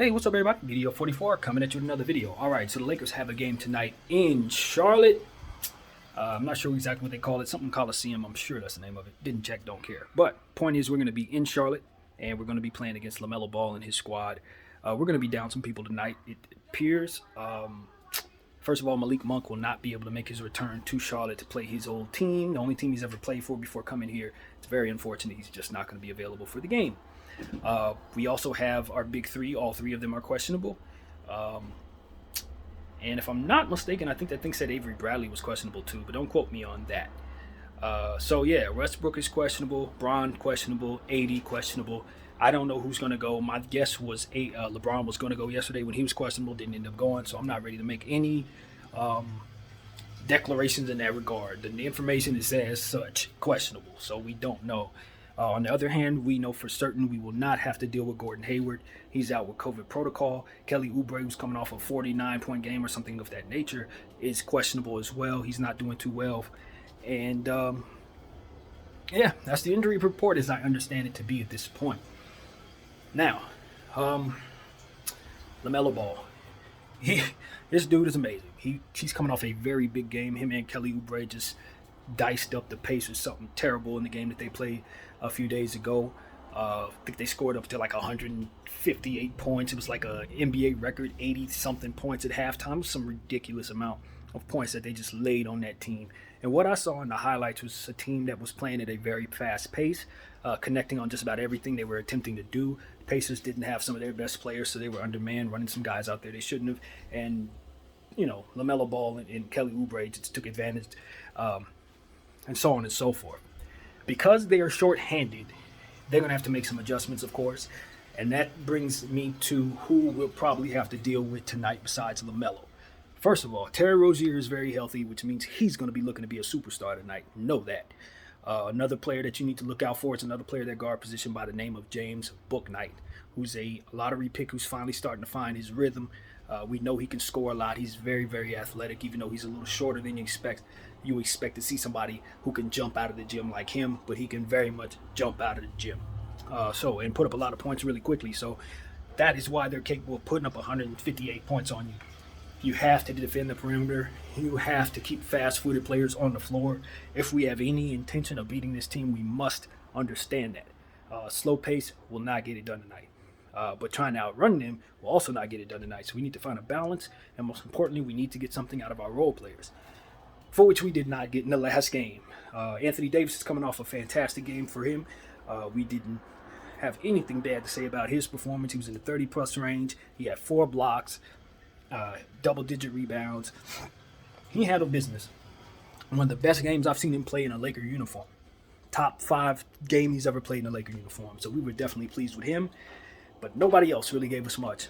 Hey, what's up, everybody? Video 44 coming at you with another video. All right, so the Lakers have a game tonight in Charlotte. I'm not sure exactly what they call it. Something Coliseum. I'm sure that's the name of it. Didn't check, don't care. But point is, we're going to be in Charlotte, and we're going to be playing against LaMelo Ball and his squad. We're going to be down some people tonight, it appears. First of all, Malik Monk will not be able to make his return to Charlotte to play his old team, the only team he's ever played for before coming here. It's very unfortunate. He's just not going to be available for the game. We also have our big three. All three of them are questionable. And if I'm not mistaken, I think that thing said Avery Bradley was questionable too, but don't quote me on that. So yeah, Westbrook is questionable, Bron questionable, AD questionable. I don't know who's going to go. My guess was LeBron was going to go yesterday when he was questionable, didn't end up going, so I'm not ready to make any declarations in that regard. The information is as such questionable, so we don't know. On the other hand, we know for certain we will not have to deal with Gordon Hayward. He's out with COVID protocol. Kelly Oubre, who's coming off a 49-point game or something of that nature, is questionable as well. He's not doing too well. And, yeah, that's the injury report as I understand it to be at this point. Now, LaMelo Ball. This dude is amazing. He's coming off a very big game. Him and Kelly Oubre just diced up the pace with something terrible in the game that they played a few days ago. I think they scored up to like 158 points. It was like a NBA record, 80-something points at halftime. It was some ridiculous amount of points that they just laid on that team. And what I saw in the highlights was a team that was playing at a very fast pace, connecting on just about everything they were attempting to do. Pacers didn't have some of their best players, so they were undermanned, running some guys out there they shouldn't have. And, you know, LaMelo Ball and Kelly Oubre just took advantage, and so on and so forth. Because they are short-handed, they're going to have to make some adjustments, of course. And that brings me to who we'll probably have to deal with tonight besides LaMelo. First of all, Terry Rozier is very healthy, which means he's going to be looking to be a superstar tonight. Know that. Another player that you need to look out for is another player at that guard position by the name of James Bouknight, who's a lottery pick who's finally starting to find his rhythm. We know he can score a lot. He's very, very athletic, even though he's a little shorter than you expect. You expect to see somebody who can jump out of the gym like him, but he can very much jump out of the gym. And put up a lot of points really quickly. So that is why they're capable of putting up 158 points on you. You have to defend the perimeter. You have to keep fast-footed players on the floor. If we have any intention of beating this team, we must understand that. Slow pace will not get it done tonight. But trying to outrun them will also not get it done tonight. So we need to find a balance, and most importantly, we need to get something out of our role players, for which we did not get in the last game. Anthony Davis is coming off a fantastic game for him. We didn't have anything bad to say about his performance. He was in the 30-plus range. He had 4 blocks, double-digit rebounds. He handled business. One of the best games I've seen him play in a Laker uniform. Top 5 game he's ever played in a Laker uniform. So we were definitely pleased with him. But nobody else really gave us much.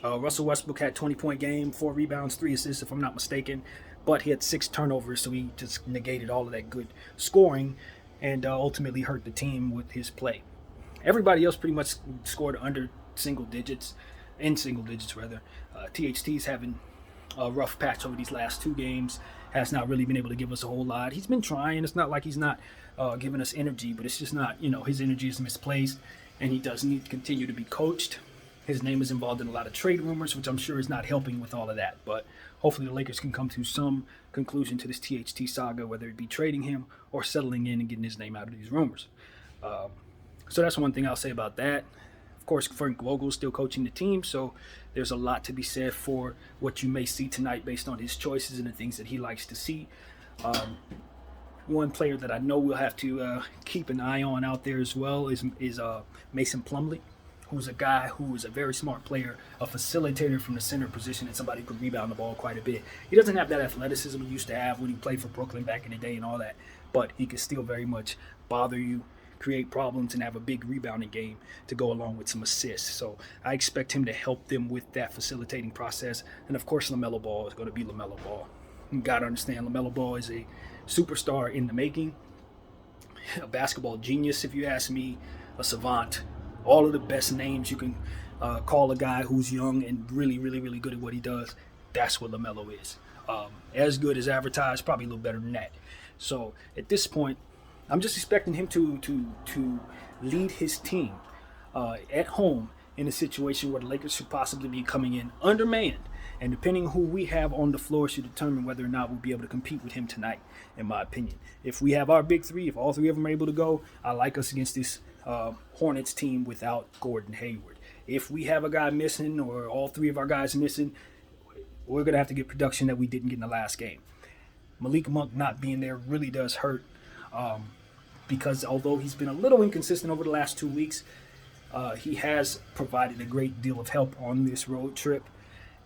Russell Westbrook had 20-point game, 4 rebounds, 3 assists, if I'm not mistaken. But he had 6 turnovers, so he just negated all of that good scoring and ultimately hurt the team with his play. Everybody else pretty much scored in single digits. THT's having a rough patch over these last 2 games. Has not really been able to give us a whole lot. He's been trying. It's not like he's not giving us energy, but it's just not, his energy is misplaced, and he does need to continue to be coached. His name is involved in a lot of trade rumors, which I'm sure is not helping with all of that. But hopefully the Lakers can come to some conclusion to this THT saga, whether it be trading him or settling in and getting his name out of these rumors. So that's one thing I'll say about that. Of course, Frank Vogel is still coaching the team, so there's a lot to be said for what you may see tonight based on his choices and the things that he likes to see. One player that I know we'll have to keep an eye on out there as well is Mason Plumlee, who's a guy who is a very smart player, a facilitator from the center position, and somebody who can rebound the ball quite a bit. He doesn't have that athleticism he used to have when he played for Brooklyn back in the day and all that, but he can still very much bother you, create problems, and have a big rebounding game to go along with some assists. So I expect him to help them with that facilitating process. And of course, LaMelo Ball is going to be LaMelo Ball. You got to understand, LaMelo Ball is a superstar in the making, a basketball genius, if you ask me, a savant. All of the best names you can call a guy who's young and really, really, really good at what he does. That's what LaMelo is. As good as advertised, probably a little better than that. So at this point, I'm just expecting him to lead his team at home in a situation where the Lakers should possibly be coming in undermanned. And depending who we have on the floor should determine whether or not we'll be able to compete with him tonight, in my opinion. If we have our big three, if all three of them are able to go, I like us against this Hornets team without Gordon Hayward. If we have a guy missing or all three of our guys missing, we're going to have to get production that we didn't get in the last game. Malik Monk not being there really does hurt because although he's been a little inconsistent over the last 2 weeks, he has provided a great deal of help on this road trip.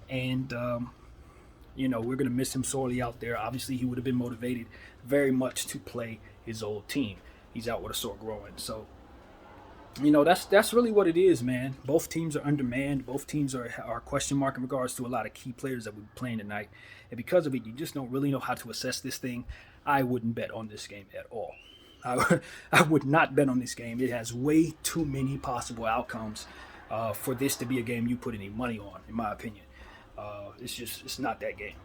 And, we're going to miss him sorely out there. Obviously, he would have been motivated very much to play his old team. He's out with a sore groin. So, that's really what it is, man. Both teams are undermanned. Both teams are question mark in regards to a lot of key players that we're playing tonight. And because of it, you just don't really know how to assess this thing. I wouldn't bet on this game at all. I would not bet on this game. It has way too many possible outcomes for this to be a game you put any money on, in my opinion. It's not that game.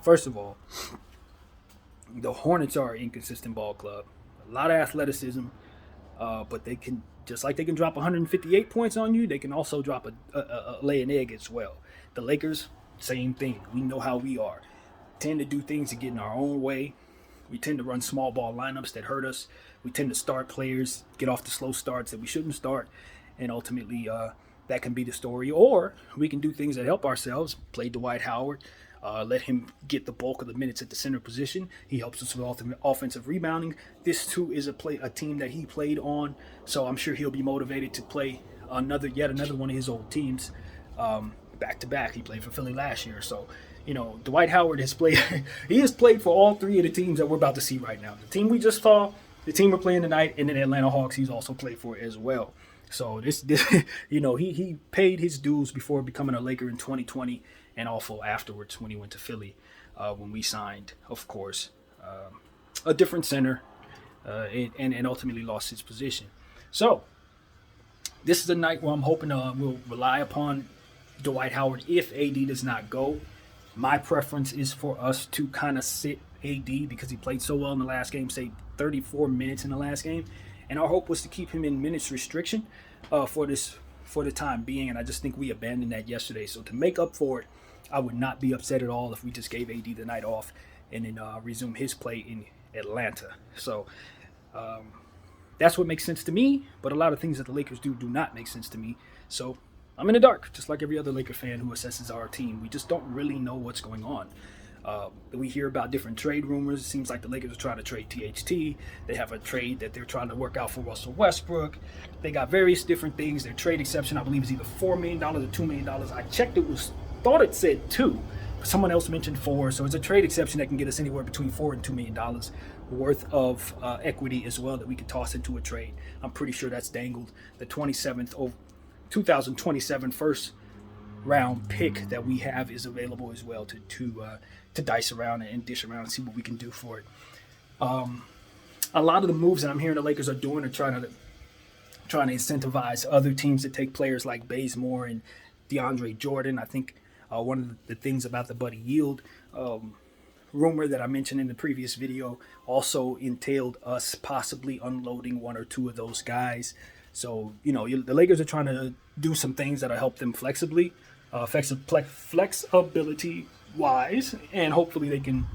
First of all, the Hornets are an inconsistent ball club. A lot of athleticism, but they can, just like they can drop 158 points on you, they can also drop lay an egg as well. The Lakers, same thing. We know how we are. Tend to do things to get in our own way. We tend to run small ball lineups that hurt us. We tend to start players, get off the slow starts that we shouldn't start, and ultimately that can be the story. Or we can do things that help ourselves. Play Dwight Howard. Let him get the bulk of the minutes at the center position. He helps us with offensive rebounding. This, too, is a team that he played on, so I'm sure he'll be motivated to play yet another one of his old teams back-to-back. He played for Philly last year, so Dwight Howard has played. He has played for all three of the teams that we're about to see right now. The team we just saw, the team we're playing tonight, and then the Atlanta Hawks. He's also played for as well. So this he paid his dues before becoming a Laker in 2020, and also afterwards when he went to Philly, when we signed, of course, a different center, and ultimately lost his position. So this is a night where I'm hoping we'll rely upon Dwight Howard if AD does not go. My preference is for us to kind of sit AD because he played so well in the last game, say 34 minutes in the last game. And our hope was to keep him in minutes restriction for the time being. And I just think we abandoned that yesterday. So to make up for it, I would not be upset at all if we just gave AD the night off and then resume his play in Atlanta. So that's what makes sense to me. But a lot of things that the Lakers do not make sense to me. So I'm in the dark, just like every other Laker fan who assesses our team. We just don't really know what's going on. We hear about different trade rumors. It seems like the Lakers are trying to trade THT. They have a trade that they're trying to work out for Russell Westbrook. They got various different things. Their trade exception, I believe, is either $4 million or $2 million. I checked, thought it said 2. Someone else mentioned 4. So it's a trade exception that can get us anywhere between $4 and $2 million worth of equity as well that we could toss into a trade. I'm pretty sure that's dangled. The 2027 first round pick that we have is available as well to dice around and dish around and see what we can do for it. A lot of the moves that I'm hearing the Lakers are doing are trying to incentivize other teams to take players like Bazemore and DeAndre Jordan. I think one of the things about the Buddy Yield rumor that I mentioned in the previous video also entailed us possibly unloading one or two of those guys. So, the Lakers are trying to do some things that'll help them flexibility wise, and hopefully they can,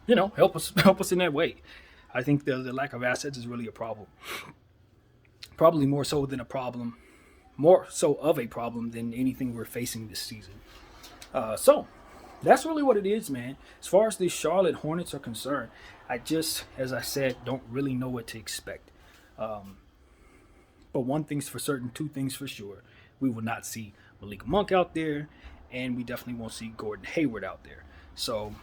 help us in that way. I think the lack of assets is really a problem. Probably more so of a problem than anything we're facing this season. So that's really what it is, man. As far as the Charlotte Hornets are concerned, I just, as I said, don't really know what to expect. But one thing's for certain, two things for sure. We will not see Malik Monk out there, and we definitely won't see Gordon Hayward out there. So,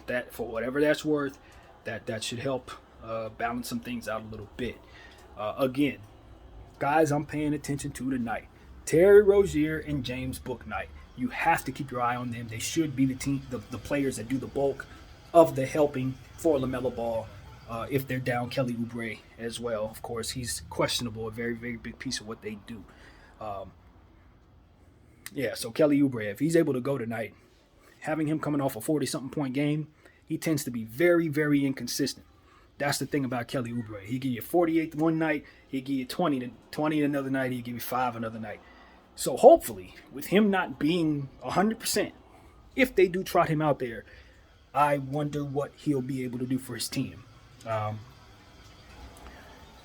that for whatever that's worth, that should help balance some things out a little bit. Again, guys I'm paying attention to tonight, Terry Rozier and James Bouknight. You have to keep your eye on them. They should be the players that do the bulk of the helping for LaMelo Ball. If they're down Kelly Oubre as well. Of course, he's questionable, a very, very big piece of what they do. So Kelly Oubre, if he's able to go tonight, having him coming off a 40-something point game, he tends to be very, very inconsistent. That's the thing about Kelly Oubre. He give you 48 one night, he give you 20 another night, he give you 5 another night. So hopefully, with him not being 100%, if they do trot him out there, I wonder what he'll be able to do for his team.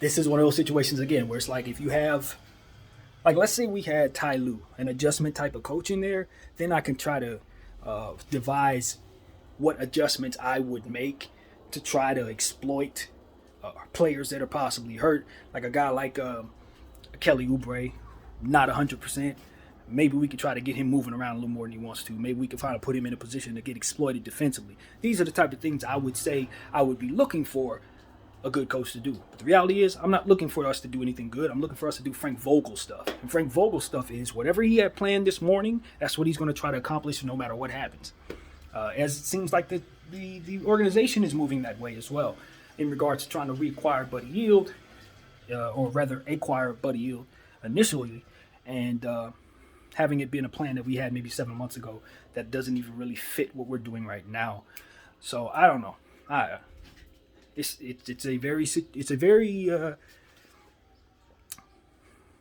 This is one of those situations again where it's like if you have, like let's say we had Ty Lue, an adjustment type of coach in there, then I can try to devise what adjustments I would make to try to exploit players that are possibly hurt, like a guy like Kelly Oubre, not 100%. Maybe we could try to get him moving around a little more than he wants to. Maybe we could try to put him in a position to get exploited defensively. These are the type of things I would say I would be looking for a good coach to do. But the reality is, I'm not looking for us to do anything good. I'm looking for us to do Frank Vogel stuff. And Frank Vogel stuff is whatever he had planned this morning, that's what he's going to try to accomplish no matter what happens. As it seems like the organization is moving that way as well in regards to trying to reacquire Buddy Hield, or rather acquire Buddy Hield initially, and having it been a plan that we had maybe 7 months ago that doesn't even really fit what we're doing right now. So I don't know. It's a very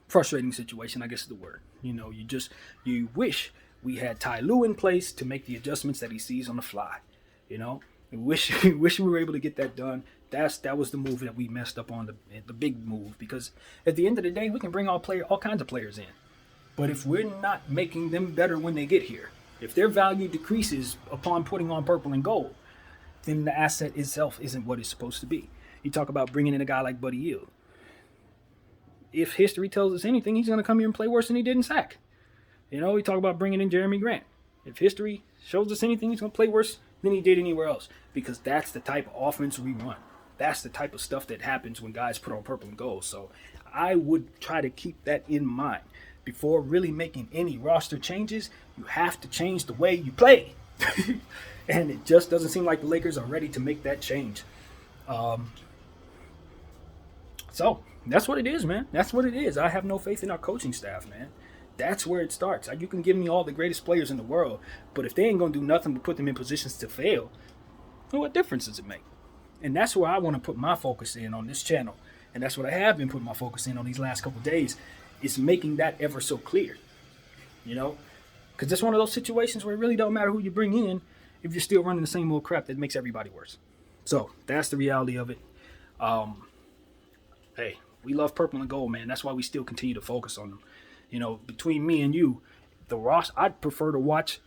frustrating situation, I guess is the word. You know, you wish we had Ty Lue in place to make the adjustments that he sees on the fly. You know, we wish we were able to get that done. That was the move that we messed up on, the big move, because at the end of the day, we can bring all kinds of players in. But if we're not making them better when they get here, if their value decreases upon putting on purple and gold, then the asset itself isn't what it's supposed to be. You talk about bringing in a guy like Buddy Hield. If history tells us anything, he's going to come here and play worse than he did in Sac. You know, we talk about bringing in Jeremy Grant. If history shows us anything, he's going to play worse than he did anywhere else, because that's the type of offense we run. That's the type of stuff that happens when guys put on purple and gold. So I would try to keep that in mind. Before really making any roster changes, you have to change the way you play. And it just doesn't seem like the Lakers are ready to make that change. So that's what it is, man. That's what it is. I have no faith in our coaching staff, man. That's where it starts. You can give me all the greatest players in the world, but if they ain't going to do nothing to put them in positions to fail, well, what difference does it make? And that's where I want to put my focus in on this channel. And that's what I have been putting my focus in on these last couple of days. Is making that ever so clear, you know, because it's one of those situations where it really don't matter who you bring in if you're still running the same old crap that makes everybody worse. So that's the reality of it. Hey, we love purple and gold, man. That's why we still continue to focus on them. You know, between me and you, I'd prefer to watch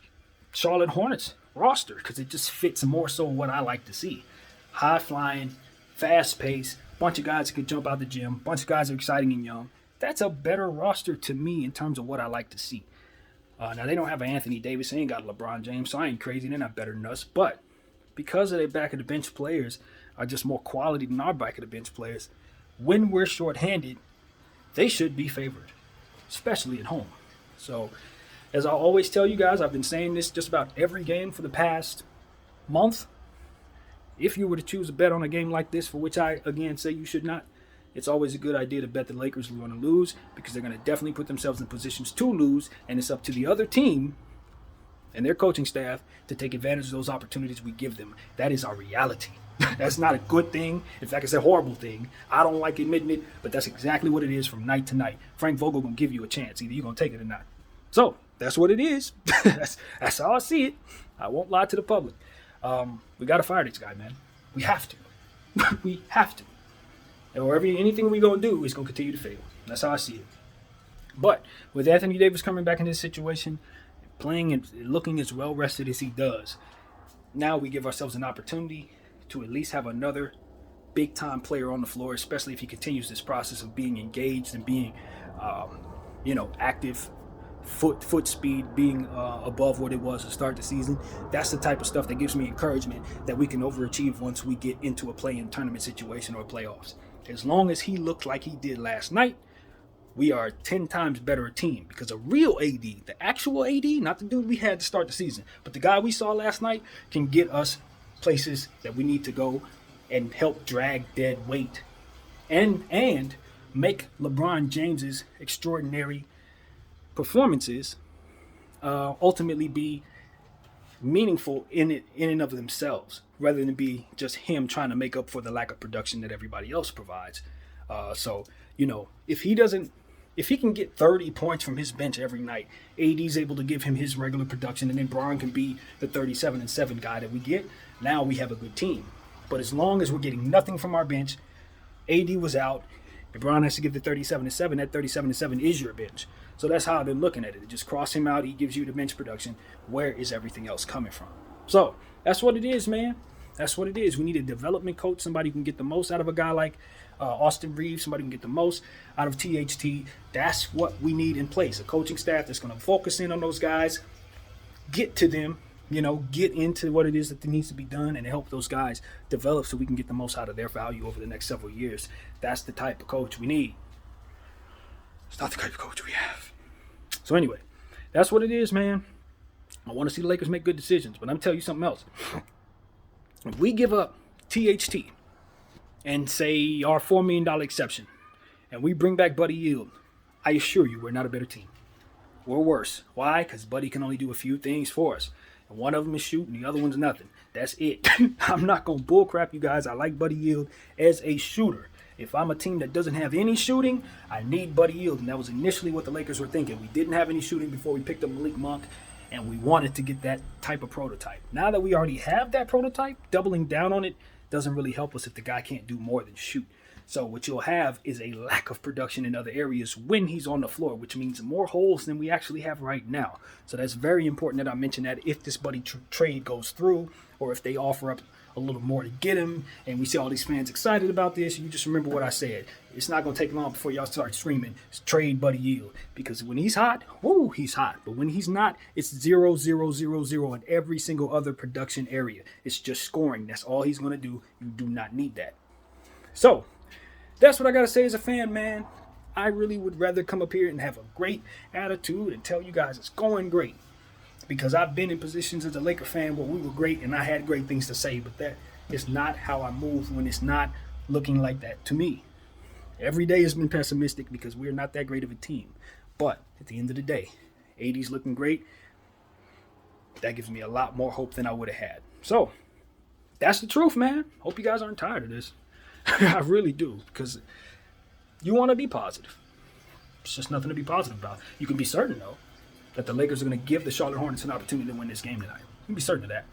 Charlotte Hornets roster because it just fits more so what I like to see. High flying, fast pace, bunch of guys that can jump out the gym, bunch of guys that are exciting and young. That's a better roster to me in terms of what I like to see. Now, they don't have an Anthony Davis. They ain't got LeBron James, so I ain't crazy. They're not better than us. But because of their back-of-the-bench players are just more quality than our back-of-the-bench players, when we're shorthanded, they should be favored, especially at home. So, as I always tell you guys, I've been saying this just about every game for the past month. If you were to choose a bet on a game like this, for which I, again, say you should not, it's always a good idea to bet the Lakers are going to lose because they're going to definitely put themselves in positions to lose, and it's up to the other team and their coaching staff to take advantage of those opportunities we give them. That is our reality. That's not a good thing. In fact, it's a horrible thing. I don't like admitting it, but that's exactly what it is from night to night. Frank Vogel going to give you a chance. Either you're going to take it or not. So that's what it is. that's how I see it. I won't lie to the public. We got to fire this guy, man. We have to. We have to. And anything we're going to do is going to continue to fail. That's how I see it. But with Anthony Davis coming back in this situation, playing and looking as well rested as he does, now we give ourselves an opportunity to at least have another big time player on the floor, especially if he continues this process of being engaged and being, active, foot speed being above what it was to start the season. That's the type of stuff that gives me encouragement that we can overachieve once we get into a play-in tournament situation or playoffs. As long as he looked like he did last night, we are 10 times better a team because a real AD, the actual AD, not the dude we had to start the season, but the guy we saw last night can get us places that we need to go and help drag dead weight and make LeBron James's extraordinary performances ultimately be meaningful in and of themselves, rather than be just him trying to make up for the lack of production that everybody else provides. So if he can get 30 points from his bench every night, AD's able to give him his regular production, and then Bron can be the 37-7 guy that we get. Now we have a good team. But as long as we're getting nothing from our bench, AD was out, and Bron has to give the 37-7. That 37-7 is your bench. So that's how I've been looking at it. Just cross him out. He gives you the bench production. Where is everything else coming from? So that's what it is, man. That's what it is. We need a development coach, somebody who can get the most out of a guy like Austin Reeves, somebody who can get the most out of THT. That's what we need in place. A coaching staff that's going to focus in on those guys, get to them, get into what it is that needs to be done, and help those guys develop so we can get the most out of their value over the next several years. That's the type of coach we need. It's not the type of coach we have. So anyway, that's what it is, man. I want to see the Lakers make good decisions, but I'm telling you something else. If we give up THT and say our $4 million exception, and we bring back Buddy Hield, I assure you we're not a better team. We're worse. Why? Because Buddy can only do a few things for us. And one of them is shoot, and the other one's nothing. That's it. I'm not going to bullcrap you guys. I like Buddy Hield as a shooter. If I'm a team that doesn't have any shooting, I need Buddy Hield. And that was initially what the Lakers were thinking. We didn't have any shooting before we picked up Malik Monk, and we wanted to get that type of prototype. Now that we already have that prototype, doubling down on it doesn't really help us if the guy can't do more than shoot. So what you'll have is a lack of production in other areas when he's on the floor, which means more holes than we actually have right now. So that's very important that I mention that if this Buddy trade goes through, or if they offer up a little more to get him, and we see all these fans excited about this, you just remember what I said. It's not going to take long before y'all start screaming, trade Buddy Hield. Because when he's hot, whoo, he's hot. But when he's not, it's 0, 0, 0, 0 in every single other production area. It's just scoring. That's all he's going to do. You do not need that. So that's what I got to say as a fan, man. I really would rather come up here and have a great attitude and tell you guys it's going great. Because I've been in positions as a Laker fan where we were great and I had great things to say, but that is not how I move when it's not looking like that to me. Every day has been pessimistic because we're not that great of a team. But at the end of the day, AD's looking great. That gives me a lot more hope than I would have had. So that's the truth, man. Hope you guys aren't tired of this. I really do, because you want to be positive. It's just nothing to be positive about. You can be certain, though, that the Lakers are going to give the Charlotte Hornets an opportunity to win this game tonight. You can be certain of that.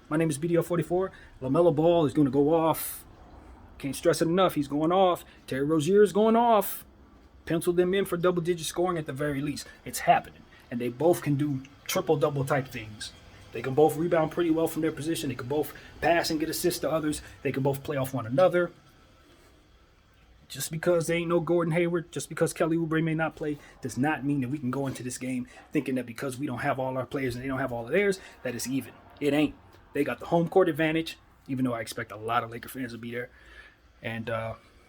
My name is BDO44. LaMelo Ball is going to go off. Can't stress it enough. He's going off. Terry Rozier is going off. Pencil them in for double-digit scoring at the very least. It's happening. And they both can do triple-double type things. They can both rebound pretty well from their position. They can both pass and get assists to others. They can both play off one another. Just because there ain't no Gordon Hayward, just because Kelly Oubre may not play, does not mean that we can go into this game thinking that because we don't have all our players and they don't have all of theirs, that it's even. It ain't. They got the home court advantage, even though I expect a lot of Laker fans to be there. And,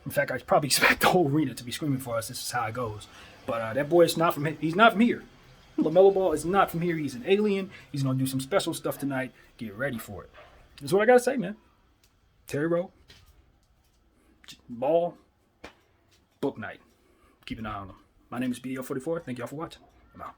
in fact, I probably expect the whole arena to be screaming for us. This is how it goes. But that boy is not from here. He's not from here. LaMelo Ball is not from here. He's an alien. He's going to do some special stuff tonight. Get ready for it. That's what I got to say, man. Terry Rowe, Ball, book night. Keep an eye on them. My name is BDO44. Thank y'all for watching. I'm out.